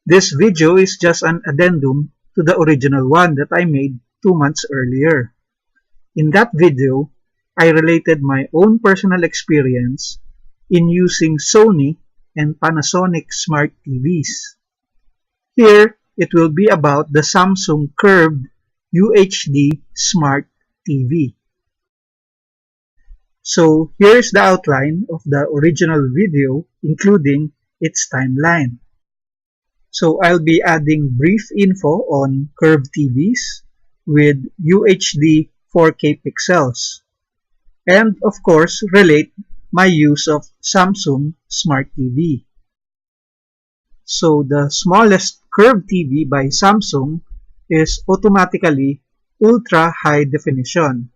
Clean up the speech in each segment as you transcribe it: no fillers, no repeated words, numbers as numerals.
This video is just an addendum to the original one that I made 2 months earlier. In that video, I related my own personal experience in using Sony and Panasonic smart TVs. Here, it will be about the Samsung curved UHD smart TV. So here's the outline of the original video, including its timeline. So I'll be adding brief info on curved TVs with UHD 4K pixels, and of course relate my use of Samsung Smart TV. So the smallest curved TV by Samsung is automatically ultra high definition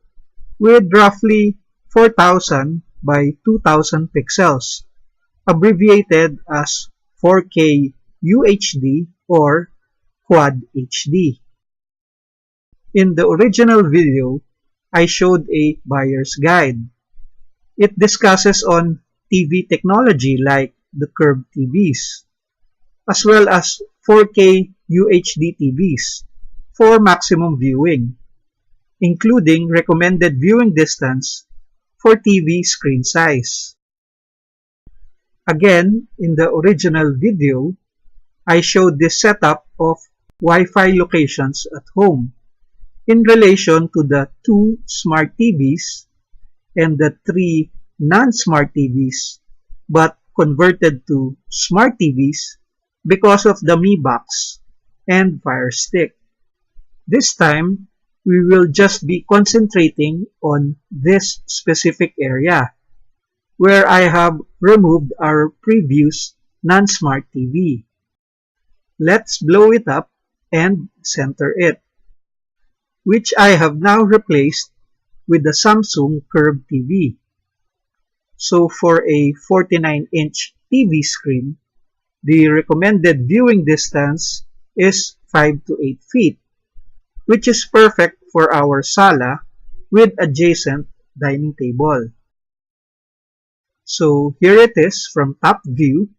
with roughly 4000 by 2000 pixels, abbreviated as 4K UHD or Quad HD. In the original video, I showed a buyer's guide. It discusses on TV technology like the curved TVs, as well as 4K UHD TVs for maximum viewing, including recommended viewing distance for TV screen size. Again, in the original video, I showed the setup of Wi-Fi locations at home in relation to the 2 smart TVs and the 3 non-smart TVs, but converted to smart TVs because of the Mi Box and Fire Stick. This time, we will just be concentrating on this specific area, where I have removed our previous non-smart TV. Let's blow it up and center it, which I have now replaced with the Samsung curved TV. So for a 49-inch TV screen, the recommended viewing distance is 5 to 8 feet, which is perfect for our sala with adjacent dining table. So here it is from top view,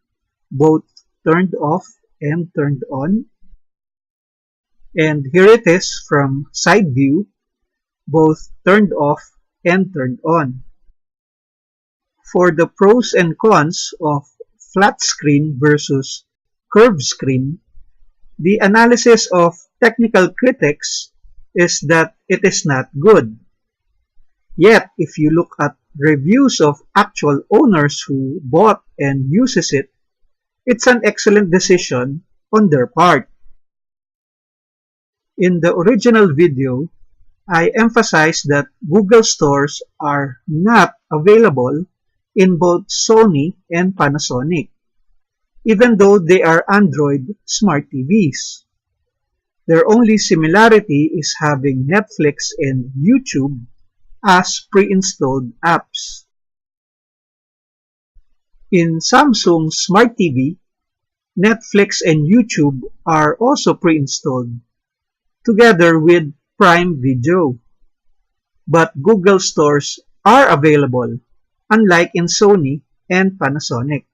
both turned off and turned on. And here it is from side view, both turned off and turned on. For the pros and cons of flat screen versus curved screen, the analysis of technical critics is that it is not good. Yet, if you look at reviews of actual owners who bought and uses it, it's an excellent decision on their part. In the original video, I emphasized that Google stores are not available in both Sony and Panasonic, even though they are Android smart TVs. Their only similarity is having Netflix and YouTube as pre-installed apps. In Samsung Smart TV, Netflix and YouTube are also pre-installed, together with Prime Video. But Google stores are available, unlike in Sony and Panasonic.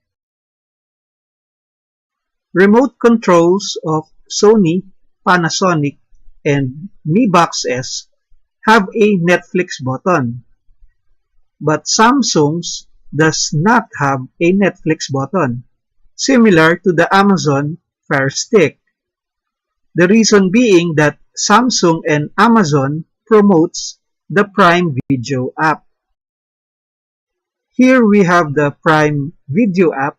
Remote controls of Sony, Panasonic, and Mi Box S have a Netflix button, but Samsung's does not have a Netflix button, similar to the Amazon Fire Stick. The reason being that Samsung and Amazon promotes the Prime Video app. Here we have the Prime Video app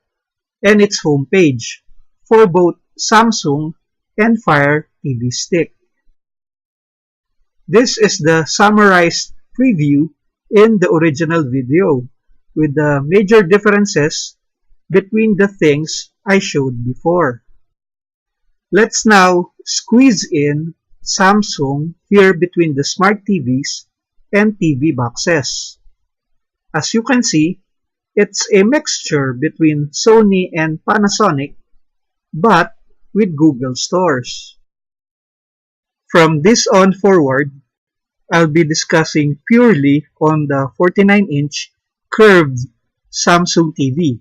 and its homepage for both Samsung and Fire TV Stick. This is the summarized preview in the original video, with the major differences between the things I showed before. Let's now squeeze in Samsung here between the smart TVs and TV boxes. As you can see, it's a mixture between Sony and Panasonic, but with Google stores. From this on forward, I'll be discussing purely on the 49-inch curved Samsung TV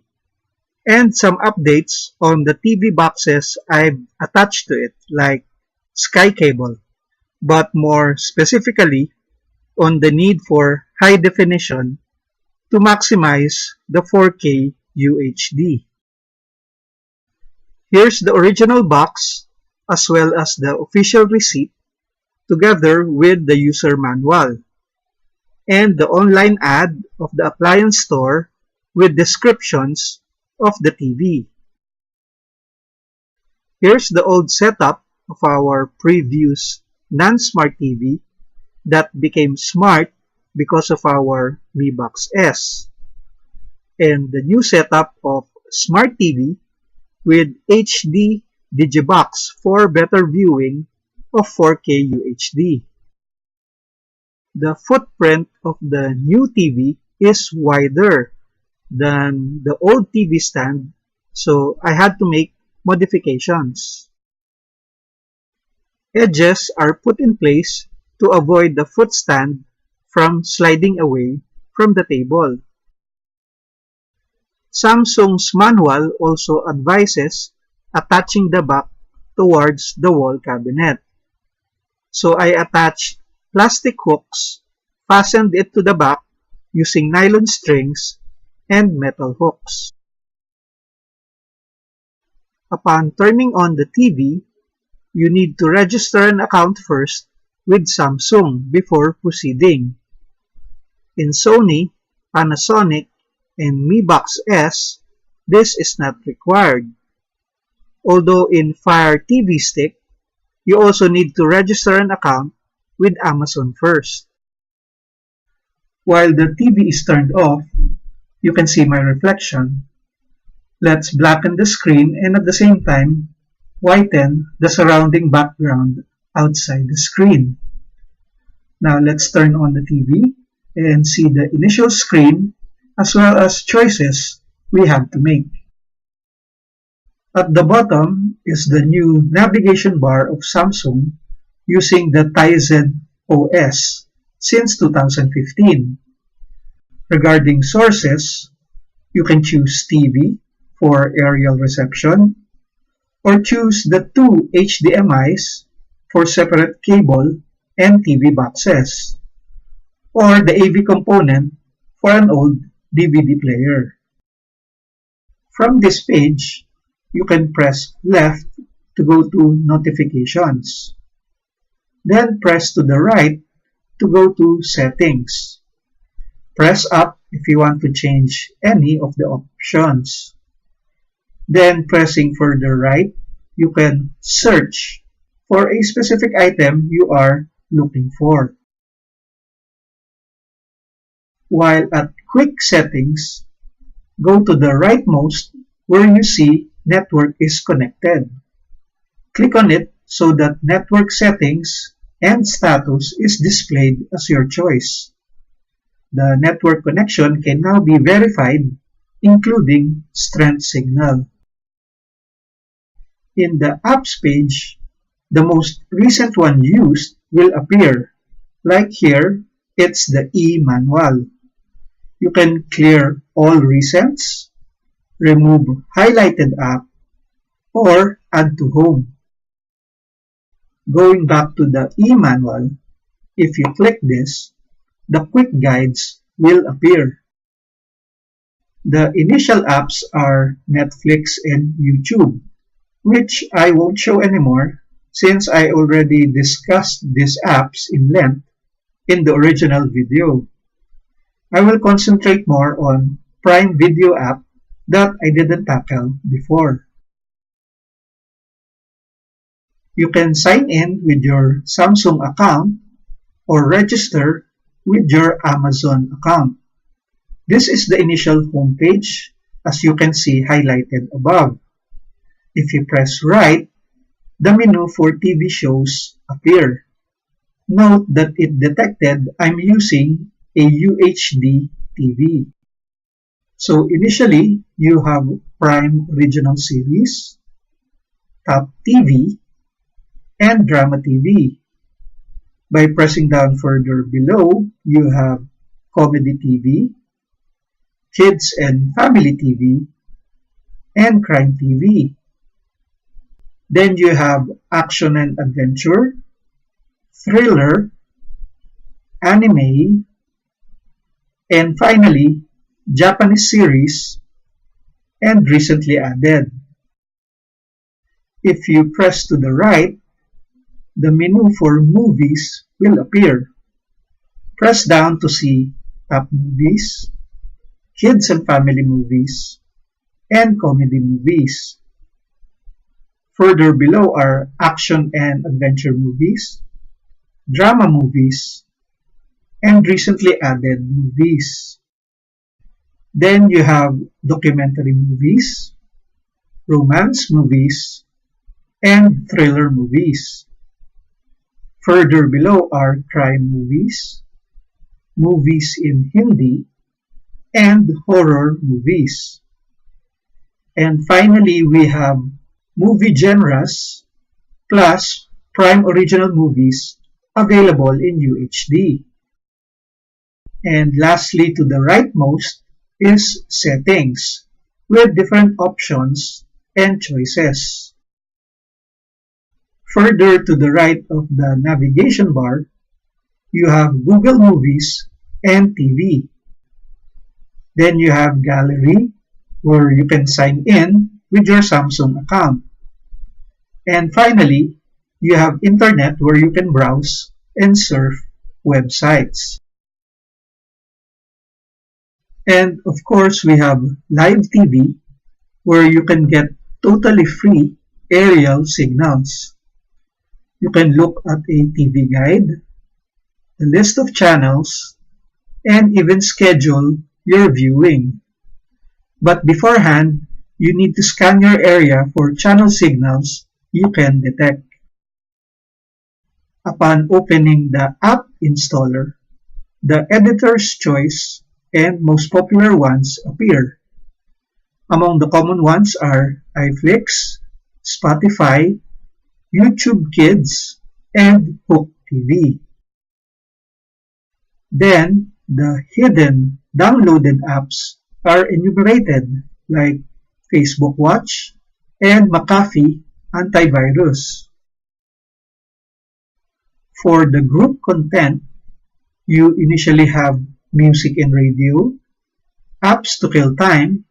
and some updates on the TV boxes I've attached to it, like Sky Cable, but more specifically on the need for high definition to maximize the 4K UHD. Here's the original box as well as the official receipt together with the user manual and the online ad of the appliance store with descriptions of the TV. Here's the old setup of our previous non-smart TV that became smart because of our Mi Box S, and the new setup of smart TV with HD Digibox for better viewing of 4K UHD. The footprint of the new TV is wider than the old TV stand, so I had to make modifications. Edges are put in place to avoid the footstand from sliding away from the table. Samsung's manual also advises attaching the back towards the wall cabinet. So I attached plastic hooks, fastened it to the back using nylon strings and metal hooks. Upon turning on the TV, you need to register an account first with Samsung before proceeding. In Sony, Panasonic, and Mi Box S, this is not required. Although in Fire TV Stick, you also need to register an account with Amazon first. While the TV is turned off, you can see my reflection. Let's blacken the screen and at the same time, whiten the surrounding background outside the screen. Now let's turn on the TV and see the initial screen as well as choices we have to make. At the bottom is the new navigation bar of Samsung using the Tizen OS since 2015. Regarding sources, you can choose TV for aerial reception or choose the two HDMIs for separate cable and TV boxes, or the AV component for an old DVD player. From this page, you can press left to go to notifications. Then press to the right to go to settings. Press up if you want to change any of the options. Then pressing further right, you can search for a specific item you are looking for. While at quick settings, go to the rightmost where you see network is connected. Click on it so that network settings and status is displayed as your choice. The network connection can now be verified, including strength signal. In the apps page, the most recent one used will appear. Like here, it's the e-manual. You can clear all recents, remove highlighted app, or add to home. Going back to the e-manual, if you click this, the quick guides will appear. The initial apps are Netflix and YouTube, which I won't show anymore since I already discussed these apps in length in the original video. I will concentrate more on Prime Video app that I didn't tackle before. You can sign in with your Samsung account or register with your Amazon account. This is the initial homepage, as you can see highlighted above. If you press right, the menu for TV shows appear. Note that it detected I'm using a UHD TV. So initially, you have Prime Original Series, Top TV, and Drama TV. By pressing down further below, you have Comedy TV, Kids and Family TV, and crime TV. Then you have action and adventure, thriller, anime, and finally, Japanese series and recently added. If you press to the right, the menu for movies will appear. Press down to see top movies, kids and family movies, and comedy movies. Further below are action and adventure movies, drama movies, and recently added movies. Then you have documentary movies, romance movies, and thriller movies. Further below are crime movies, movies in Hindi, and horror movies. And finally, we have movie genres plus Prime Original movies available in UHD. And lastly, to the rightmost is settings with different options and choices. Further to the right of the navigation bar, you have Google Movies and TV. Then you have Gallery, where you can sign in with your Samsung account. And finally, you have Internet, where you can browse and surf websites. And of course, we have Live TV, where you can get totally free aerial signals. You can look at a TV guide, a list of channels, and even schedule your viewing. But beforehand, you need to scan your area for channel signals you can detect. Upon opening the app installer, the editor's choice and most popular ones appear. Among the common ones are iFlix, Spotify, YouTube Kids, and Hook TV. Then, the hidden downloaded apps are enumerated like Facebook Watch and McAfee Antivirus. For the group content, you initially have music and radio, apps to kill time,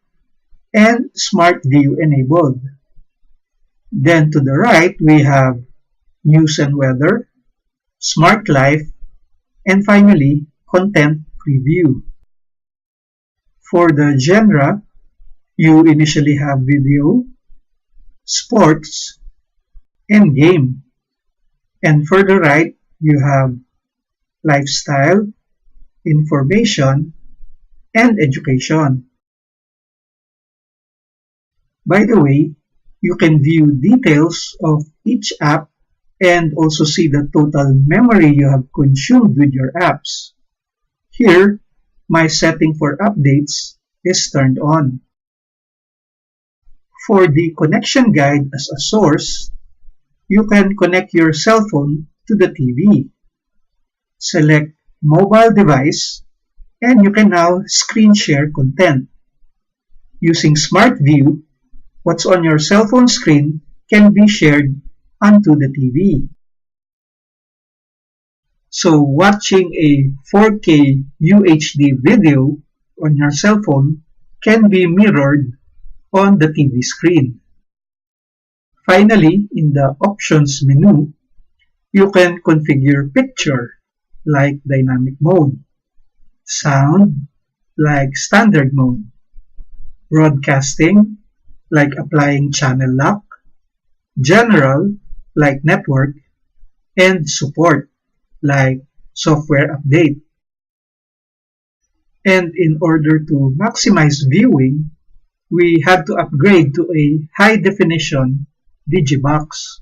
and Smart View enabled. Then to the right, we have news and weather, smart life, and finally, content preview. For the genre, you initially have video, sports, and game. And further right, you have lifestyle, information, and education. By the way, you can view details of each app and also see the total memory you have consumed with your apps. Here, my setting for updates is turned on. For the connection guide as a source, you can connect your cell phone to the TV. Select mobile device and you can now screen share content. Using Smart View, what's on your cell phone screen can be shared onto the TV. So watching a 4K UHD video on your cell phone can be mirrored on the TV screen. Finally, in the Options menu, you can configure picture like dynamic mode, sound like standard mode, broadcasting like applying channel lock, general like network, and support like software update. And in order to maximize viewing, we had to upgrade to a high-definition Digibox.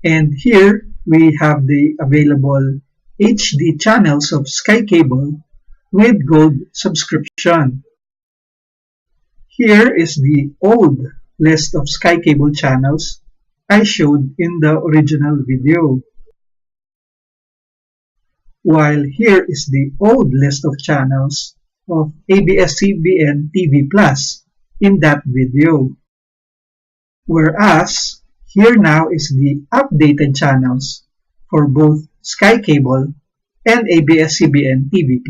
And here we have the available HD channels of Sky Cable with Gold subscription. Here is the old list of Sky Cable channels I showed in the original video. While here is the old list of channels of ABS-CBN TV Plus in that video. Whereas, here now is the updated channels for both Sky Cable and ABS-CBN TV+.